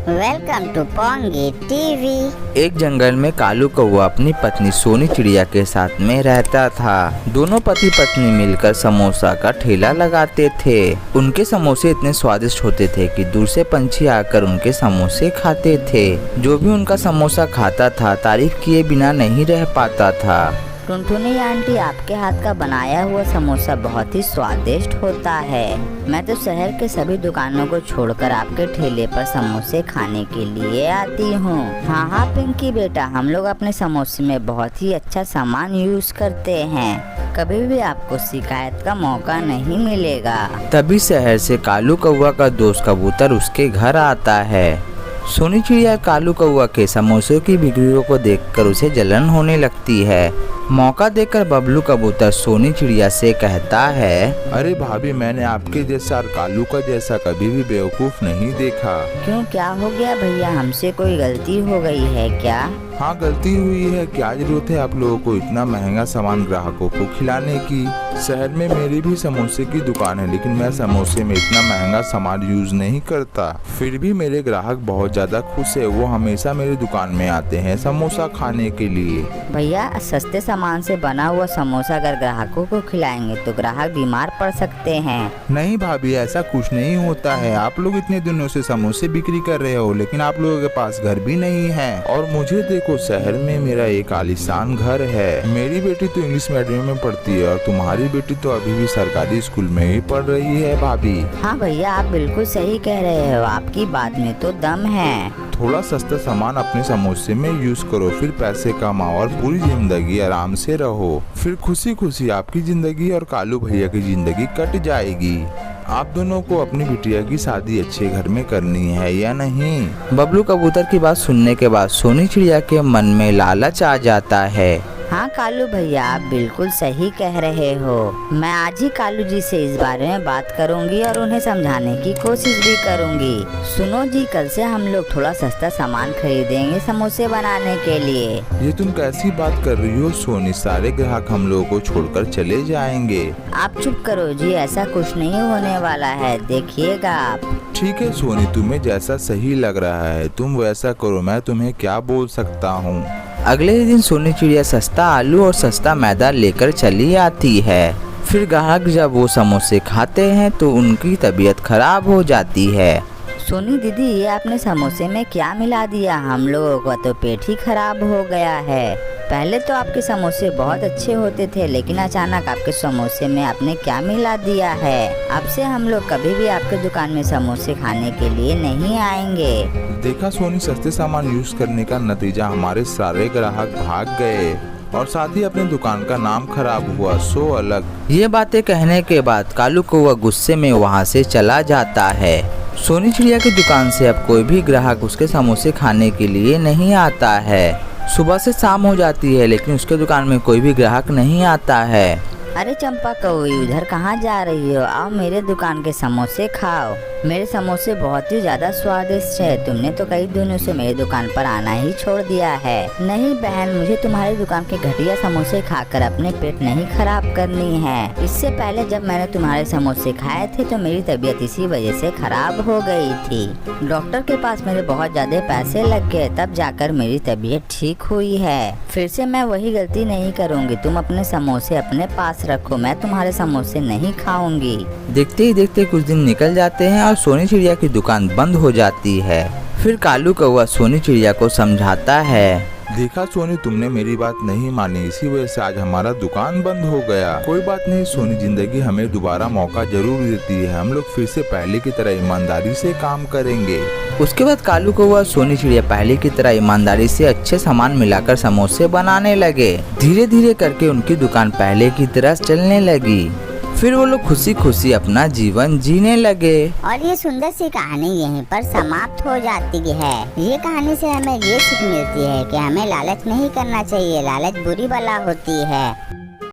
Welcome to pungi TV. एक जंगल में कालू कौवा अपनी पत्नी सोनी चिड़िया के साथ में रहता था। दोनों पति पत्नी मिलकर समोसा का ठेला लगाते थे। उनके समोसे इतने स्वादिष्ट होते थे कि दूर से पंछी आकर उनके समोसे खाते थे। जो भी उनका समोसा खाता था तारीफ किए बिना नहीं रह पाता था। टुनटुनी आंटी, आपके हाथ का बनाया हुआ समोसा बहुत ही स्वादिष्ट होता है। मैं तो शहर के सभी दुकानों को छोड़कर आपके ठेले पर समोसे खाने के लिए आती हूँ। हाँ पिंकी बेटा, हम लोग अपने समोसे में बहुत ही अच्छा सामान यूज करते हैं। कभी भी आपको शिकायत का मौका नहीं मिलेगा। तभी शहर से कालू कौवा का दोस्त कबूतर उसके घर आता है। सोनी चिड़िया कालू कौवा के समोसों की बिक्रियों को देखकर उसे जलन होने लगती है। मौका देकर बबलू कबूतर सोनी चिड़िया से कहता है, अरे भाभी, मैंने आपके जैसा और कालू का जैसा कभी भी बेवकूफ नहीं देखा। क्यों, क्या हो गया भैया? हमसे कोई गलती हो गई है क्या? हाँ, गलती हुई है। क्या जरूरत है आप लोगों को इतना महंगा सामान ग्राहकों को खिलाने की? शहर में मेरी भी समोसे की दुकान है, लेकिन मैं समोसे में इतना महंगा सामान यूज नहीं करता। फिर भी मेरे ग्राहक बहुत ज्यादा खुश है। वो हमेशा मेरी दुकान में आते हैं समोसा खाने के लिए। भैया, सस्ते सामान से बना हुआ समोसा अगर ग्राहकों को खिलाएंगे तो ग्राहक बीमार पड़ सकते हैं। नहीं भाभी, ऐसा कुछ नहीं होता है। आप लोग इतने दिनों से समोसे बिक्री कर रहे हो, लेकिन आप लोगों के पास घर भी नहीं है। और मुझे देखो, शहर में मेरा एक आलीशान घर है। मेरी बेटी तो इंग्लिश मीडियम में पढ़ती है और तुम्हारी बेटी तो अभी भी सरकारी स्कूल में ही पढ़ रही है भाभी। हाँ भैया, आप बिल्कुल सही कह रहे हो। आपकी बात में तो दम है। थोड़ा सस्ता सामान अपने समोसे में यूज करो, फिर पैसे कमाओ और पूरी जिंदगी आराम से रहो। फिर खुशी खुशी आपकी जिंदगी और कालू भैया की जिंदगी कट जाएगी। आप दोनों को अपनी बिटिया की शादी अच्छे घर में करनी है या नहीं? बबलू कबूतर की बात सुनने के बाद सोनी चिड़िया के मन में लालच आ जाता है। हाँ कालू भैया, आप बिल्कुल सही कह रहे हो। मैं आज ही कालू जी से इस बारे में बात करूंगी और उन्हें समझाने की कोशिश भी करूंगी। सुनो जी, कल से हम लोग थोड़ा सस्ता सामान खरीदेंगे समोसे बनाने के लिए। ये तुम कैसी बात कर रही हो सोनी? सारे ग्राहक हम लोगों को छोड़कर चले जाएंगे। आप चुप करो जी, ऐसा कुछ नहीं होने वाला है, देखिएगा आप। ठीक है सोनी, तुम्हें जैसा सही लग रहा है तुम वैसा करो। मैं तुम्हें क्या बोल सकता हूँ। अगले ही दिन सोनी चिड़िया सस्ता आलू और सस्ता मैदा लेकर चली आती है। फिर ग्राहक जब वो समोसे खाते हैं तो उनकी तबीयत खराब हो जाती है। सोनी दीदी, ये आपने समोसे में क्या मिला दिया? हम लोगों का तो पेट ही खराब हो गया है। पहले तो आपके समोसे बहुत अच्छे होते थे, लेकिन अचानक आपके समोसे में आपने क्या मिला दिया है? अब से हम लोग कभी भी आपके दुकान में समोसे खाने के लिए नहीं आएंगे। देखा सोनी, सस्ते सामान यूज करने का नतीजा हमारे सारे ग्राहक भाग गए और साथ ही अपनी दुकान का नाम खराब हुआ। सो अलग। ये बातें कहने के बाद कालू कौवा गुस्से में वहाँ से चला जाता है। सोनी चिड़िया की दुकान से अब कोई भी ग्राहक उसके समोसे खाने के लिए नहीं आता है। सुबह से शाम हो जाती है, लेकिन उसके दुकान में कोई भी ग्राहक नहीं आता है। अरे चंपा कौवी, उधर कहाँ जा रही हो? आओ मेरे दुकान के समोसे खाओ। मेरे समोसे बहुत ही ज्यादा स्वादिष्ट है। तुमने तो कई दिनों से मेरी दुकान पर आना ही छोड़ दिया है। नहीं बहन, मुझे तुम्हारी दुकान के घटिया समोसे खाकर अपने पेट नहीं खराब करनी है। इससे पहले जब मैंने तुम्हारे समोसे खाए थे तो मेरी तबीयत इसी वजह से खराब हो गई थी। डॉक्टर के पास मेरे बहुत ज्यादा पैसे लग गए, तब जाकर मेरी तबीयत ठीक हुई है। फिर से मैं वही गलती नहीं करूँगी। तुम अपने समोसे अपने पास रखो, मैं तुम्हारे समोसे नहीं खाऊंगी। देखते ही देखते कुछ दिन निकल जाते हैं और सोनी चिड़िया की दुकान बंद हो जाती है। फिर कालू कौवा सोनी चिड़िया को समझाता है। देखा सोनी, तुमने मेरी बात नहीं मानी, इसी वजह से आज हमारा दुकान बंद हो गया। कोई बात नहीं सोनी, जिंदगी हमें दोबारा मौका जरूर देती है। हम लोग फिर से पहले की तरह ईमानदारी से काम करेंगे। उसके बाद कालू कौवा सोनी चिड़िया पहले की तरह ईमानदारी से अच्छे सामान मिलाकर समोसे बनाने लगे। धीरे धीरे करके उनकी दुकान पहले की तरह चलने लगी। फिर वो लोग खुशी खुशी अपना जीवन जीने लगे। और ये सुंदर सी कहानी यहीं पर समाप्त हो जाती है। ये कहानी से हमें ये सीख मिलती है कि हमें लालच नहीं करना चाहिए। लालच बुरी बला होती है।